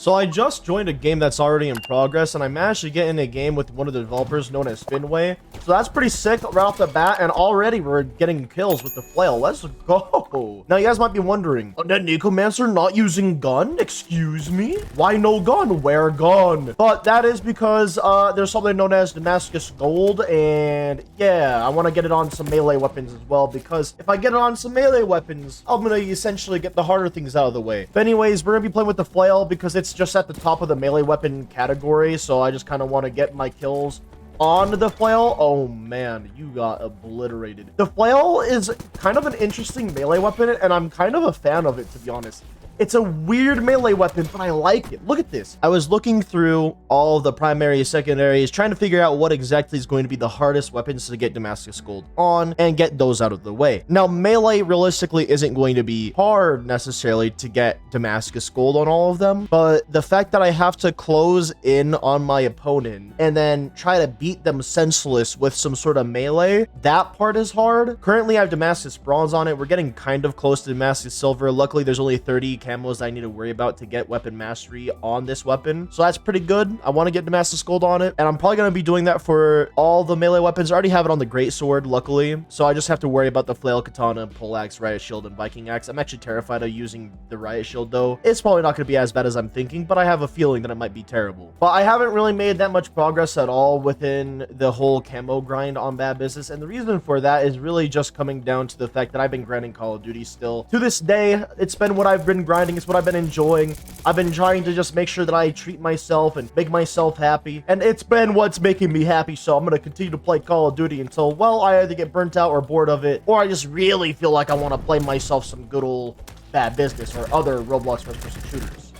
So I just joined a game that's already in progress, and I managed to get in a game with one of the developers known as Finway. So that's pretty sick right off the bat, and already we're getting kills with the flail. Let's go. Now you guys might be wondering, UndeadNekomancer not using gun? Excuse me? Why no gun? Where gun? But that is because there's something known as Damascus Gold, and yeah, I want to get it on some melee weapons as well, because if I get it on some melee weapons, I'm gonna essentially get the harder things out of the way. But anyways, we're gonna be playing with the flail because it's just at the top of the melee weapon category, so I just kind of want to get my kills on the flail. Oh man, you got obliterated. The flail is kind of an interesting melee weapon, and I'm kind of a fan of it, to be honest. It's a weird melee weapon, but I like it. Look at this. I was looking through all of the primaries, secondaries, trying to figure out what exactly is going to be the hardest weapons to get Damascus Gold on and get those out of the way. Now, melee realistically isn't going to be hard necessarily to get Damascus Gold on all of them, but the fact that I have to close in on my opponent and then try to beat them senseless with some sort of melee, that part is hard. Currently, I have Damascus Bronze on it. We're getting kind of close to Damascus Silver. Luckily, there's only 30 camos I need to worry about to get weapon mastery on this weapon, so that's pretty good. I want to get Damascus Gold on it, and I'm probably going to be doing that for all the melee weapons. I already have it on the great sword, luckily, so I just have to worry about the flail, katana, poleaxe, riot shield, and viking axe. I'm actually terrified of using the riot shield though. It's probably not going to be as bad as I'm thinking, but I have a feeling that it might be terrible. But I haven't really made that much progress at all within the whole camo grind on Bad Business, and the reason for that is really just coming down to the fact that I've been grinding Call of Duty still. To this day, it's been what I've been grinding. It's what I've been enjoying. I've been trying to just make sure that I treat myself and make myself happy, and it's been what's making me happy, so I'm going to continue to play Call of Duty until, well, I either get burnt out or bored of it, or I just really feel like I want to play myself some good old Bad Business or other Roblox first-person shooters.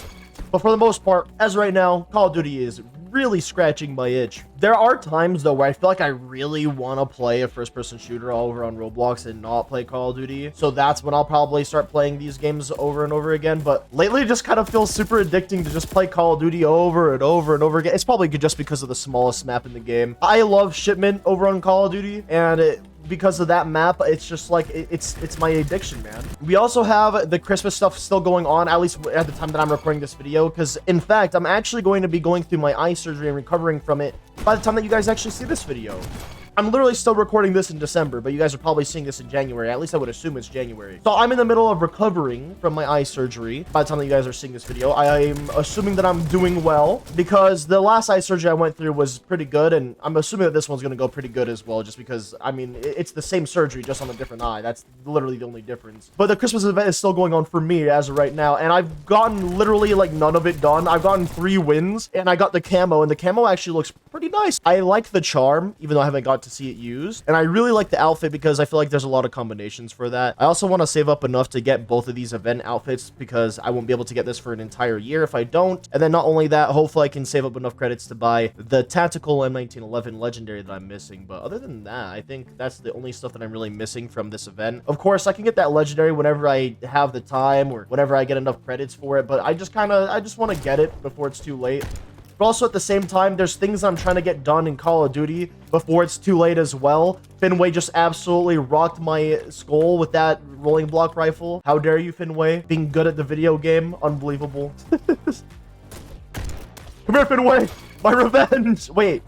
But for the most part, as right now, Call of Duty is really scratching my itch. There are times though where I feel like I really want to play a first-person shooter all over on Roblox and not play Call of Duty, so that's when I'll probably start playing these games over and over again. But lately it just kind of feels super addicting to just play Call of Duty over and over and over again. It's probably just because of the smallest map in the game. I love Shipment over on Call of Duty, and because of that map, it's just like it's my addiction, man. We also have the Christmas stuff still going on, at least at the time that I'm recording this video, because in fact I'm actually going to be going through my eye surgery and recovering from it by the time that you guys actually see this video. I'm literally still recording this in December, but you guys are probably seeing this in January. At least I would assume it's January. So I'm in the middle of recovering from my eye surgery by the time that you guys are seeing this video. I'm assuming that I'm doing well, because the last eye surgery I went through was pretty good, and I'm assuming that this one's going to go pretty good as well, just because, I mean, it's the same surgery, just on a different eye. That's literally the only difference. But the Christmas event is still going on for me as of right now, and I've gotten literally like none of it done. I've gotten 3 wins, and I got the camo, and the camo actually looks pretty nice. I like the charm, even though I haven't got to see it used, and I really like the outfit because I feel like there's a lot of combinations for that. I also want to save up enough to get both of these event outfits, because I won't be able to get this for an entire year if I don't. And then not only that, hopefully I can save up enough credits to buy the tactical M1911 legendary that I'm missing. But other than that, I think that's the only stuff that I'm really missing from this event. Of course, I can get that legendary whenever I have the time or whenever I get enough credits for it, but I just want to get it before it's too late. But also at the same time, there's things I'm trying to get done in Call of Duty before it's too late as well. Finway just absolutely rocked my skull with that rolling block rifle. How dare you, Finway? Being good at the video game. Unbelievable. Come here, Finway! My revenge! Wait.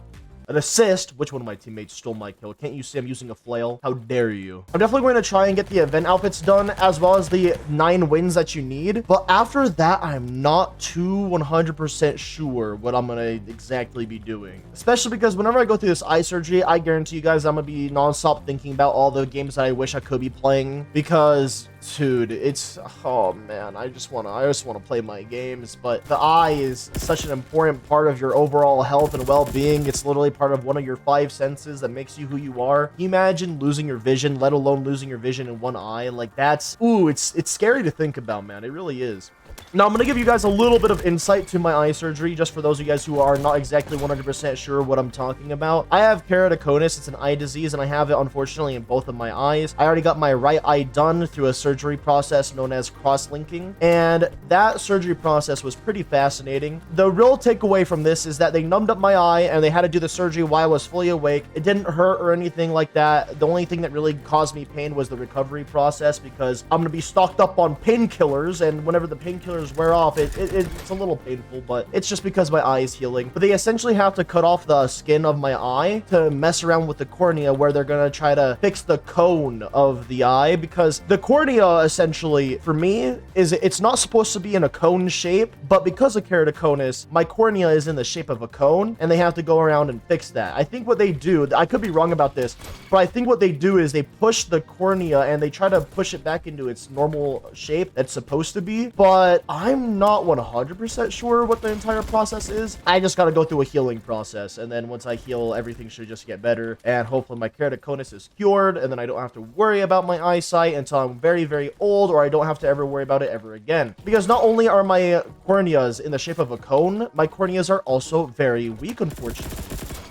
An assist? Which one of my teammates stole my kill? Can't you see I'm using a flail? How dare you? I'm definitely going to try and get the event outfits done, as well as the 9 wins that you need. But after that, I'm not too 100% sure what I'm going to exactly be doing. Especially because whenever I go through this eye surgery, I guarantee you guys I'm going to be nonstop thinking about all the games that I wish I could be playing. Because, dude, it's, oh man, I just want to play my games. But the eye is such an important part of your overall health and well-being. It's literally part of one of your 5 senses that makes you who you are. Can you imagine losing your vision, let alone losing your vision in one eye? Like, that's, ooh, it's scary to think about, man. It really is. Now, I'm going to give you guys a little bit of insight to my eye surgery, just for those of you guys who are not exactly 100% sure what I'm talking about. I have keratoconus. It's an eye disease, and I have it, unfortunately, in both of my eyes. I already got my right eye done through a surgery process known as cross-linking, and that surgery process was pretty fascinating. The real takeaway from this is that they numbed up my eye, and they had to do the surgery while I was fully awake. It didn't hurt or anything like that. The only thing that really caused me pain was the recovery process, because I'm going to be stocked up on painkillers, and whenever the painkillers painkillers wear off, it's a little painful, but it's just because my eye is healing. But they essentially have to cut off the skin of my eye to mess around with the cornea, where they're gonna try to fix the cone of the eye, because the cornea essentially for me is, it's not supposed to be in a cone shape, but because of keratoconus, my cornea is in the shape of a cone, and they have to go around and fix that. I think what they do, I could be wrong about this, but I think what they do is they push the cornea and they try to push it back into its normal shape that's supposed to be, but I'm not 100% sure what the entire process is. I just got to go through a healing process, and then once I heal, everything should just get better, and hopefully my keratoconus is cured, and then I don't have to worry about my eyesight until I'm very, very old, or I don't have to ever worry about it ever again. Because not only are my corneas in the shape of a cone, my corneas are also very weak, unfortunately.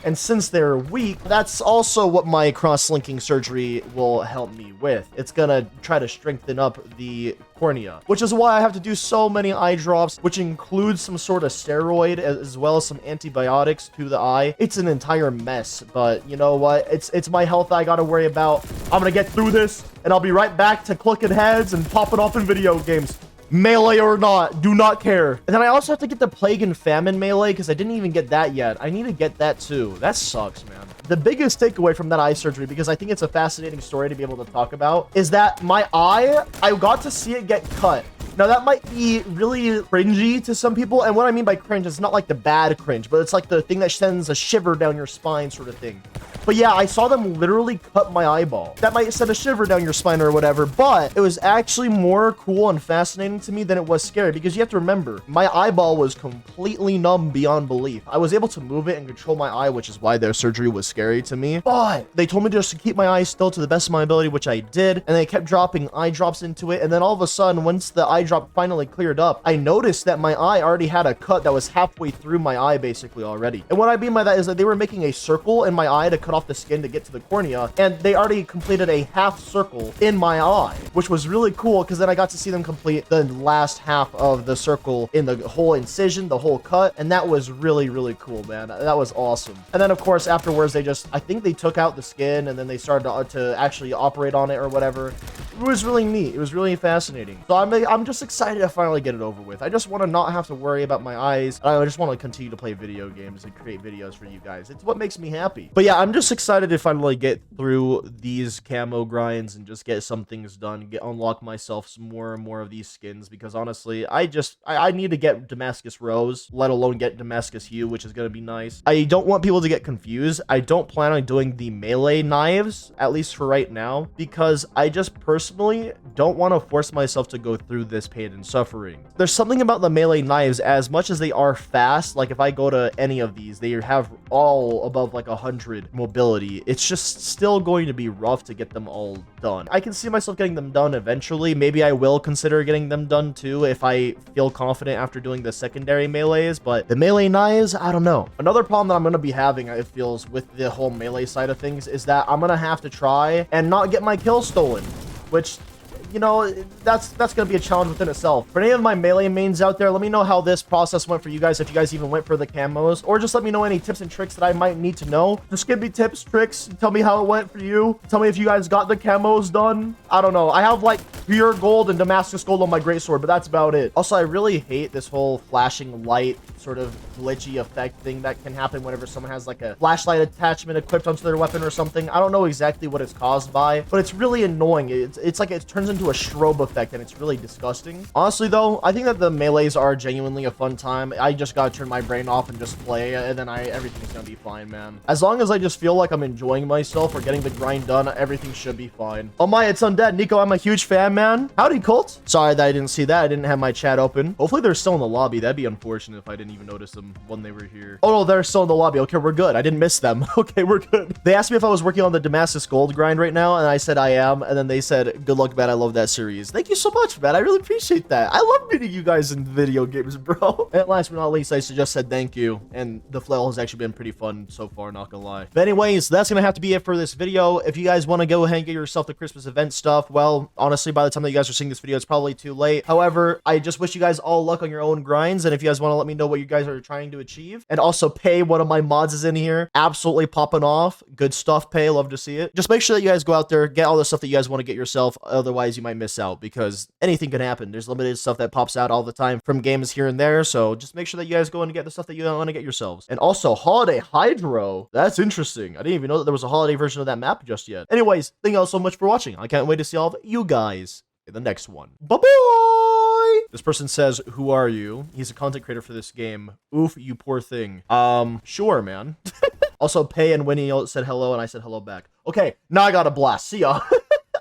And since they're weak, that's also what my cross-linking surgery will help me with. It's gonna try to strengthen up the cornea, which is why I have to do so many eye drops, which includes some sort of steroid as well as some antibiotics to the eye. It's an entire mess, but you know what? It's my health I gotta worry about. I'm gonna get through this, and I'll be right back to clicking heads and popping off in video games. Melee or not, do not care. And then I also have to get the Plague and Famine melee, because I didn't even get that yet. I need to get that too. That sucks, man. The biggest takeaway from that eye surgery, because I think it's a fascinating story to be able to talk about, is that my eye, I got to see it get cut. Now, that might be really cringy to some people, and what I mean by cringe is not like the bad cringe, but it's like the thing that sends a shiver down your spine sort of thing. But yeah, I saw them literally cut my eyeball. That might send a shiver down your spine or whatever, but it was actually more cool and fascinating to me than it was scary, because you have to remember, my eyeball was completely numb beyond belief. I was able to move it and control my eye, which is why their surgery was scary to me. But they told me just to keep my eye still to the best of my ability, which I did, and they kept dropping eye drops into it. And then all of a sudden, once the eye drop finally cleared up, I noticed that my eye already had a cut that was halfway through my eye basically already. And what I mean by that is that they were making a circle in my eye to cut off the skin to get to the cornea, and they already completed a half circle in my eye, which was really cool, because then I got to see them complete the last half of the circle in the whole incision, the whole cut, and that was really, really cool, man. That was awesome. And then of course afterwards I think they took out the skin, and then they started to actually operate on it or whatever. It was really neat. It was really fascinating. So I'm just excited to finally get it over with. I just want to not have to worry about my eyes. I just want to continue to play video games and create videos for you guys. It's what makes me happy. But yeah, I'm just excited to finally get through these camo grinds and just get some things done, unlock myself some more and more of these skins, because honestly, I need to get Damascus Rose, let alone get Damascus Hue, which is going to be nice. I don't want people to get confused. I don't plan on doing the melee knives, at least for right now, because I just personally don't want to force myself to go through this pain and suffering. There's something about the melee knives, as much as they are fast, like if I go to any of these, they have all above like 100 mobility. It's just still going to be rough to get them all done. I can see myself getting them done eventually. Maybe I will consider getting them done too if I feel confident after doing the secondary melees, but the melee knives, I don't know. Another problem that I'm going to be having, it feels, with the whole melee side of things is that I'm going to have to try and not get my kill stolen, which, you know, that's gonna be a challenge within itself. For any of my melee mains out there, let me know how this process went for you guys, if you guys even went for the camos, or just let me know any tips and tricks that I might need to know. Just give me tips, tricks, tell me how it went for you. Tell me if you guys got the camos done. I don't know. I have like pure gold and Damascus gold on my greatsword, but that's about it. Also, I really hate this whole flashing light sort of glitchy effect thing that can happen whenever someone has like a flashlight attachment equipped onto their weapon or something. I don't know exactly what it's caused by, but it's really annoying. It's like it turns into a strobe effect, and it's really disgusting. Honestly though, I think that the melees are genuinely a fun time. I just gotta turn my brain off and just play, and then everything's gonna be fine, man. As long as I just feel like I'm enjoying myself or getting the grind done, everything should be fine. Oh my, it's Undead. Nico, I'm a huge fan, man. Howdy, Colt. Sorry that I didn't see that. I didn't have my chat open. Hopefully they're still in the lobby. That'd be unfortunate if I didn't even notice them when they were here. Oh no, they're still in the lobby. Okay, we're good. I didn't miss them. Okay, we're good. They asked me if I was working on the Damascus Gold grind right now, and I said I am, and then they said, good luck, man. I love that series. Thank you so much, man. I really appreciate that. I love meeting you guys in video games, bro. And last but not least, I just said thank you, and the flail has actually been pretty fun so far, not gonna lie. But anyways, that's gonna have to be it for this video. If you guys want to go ahead and get yourself the Christmas event stuff, well, honestly, by the time that you guys are seeing this video, it's probably too late. However, I just wish you guys all luck on your own grinds, and if you guys want to let me know what you guys are trying to achieve, and also Pay, one of my mods is in here, absolutely popping off. Good stuff, Pay. Love to see it. Just make sure that you guys go out there, get all the stuff that you guys want to get yourself. Otherwise, you might miss out because anything can happen. There's limited stuff that pops out all the time from games here and there. So just make sure that you guys go and get the stuff that you want to get yourselves. And also Holiday Hydro. That's interesting. I didn't even know that there was a holiday version of that map just yet. Anyways, thank you all so much for watching. I can't wait to see all of you guys in the next one. Bye-bye! This person says, who are you? He's a content creator for this game. Oof, you poor thing. Sure, man. Also, Pay and Winnie said hello, and I said hello back. Okay, now I got a blast. See ya.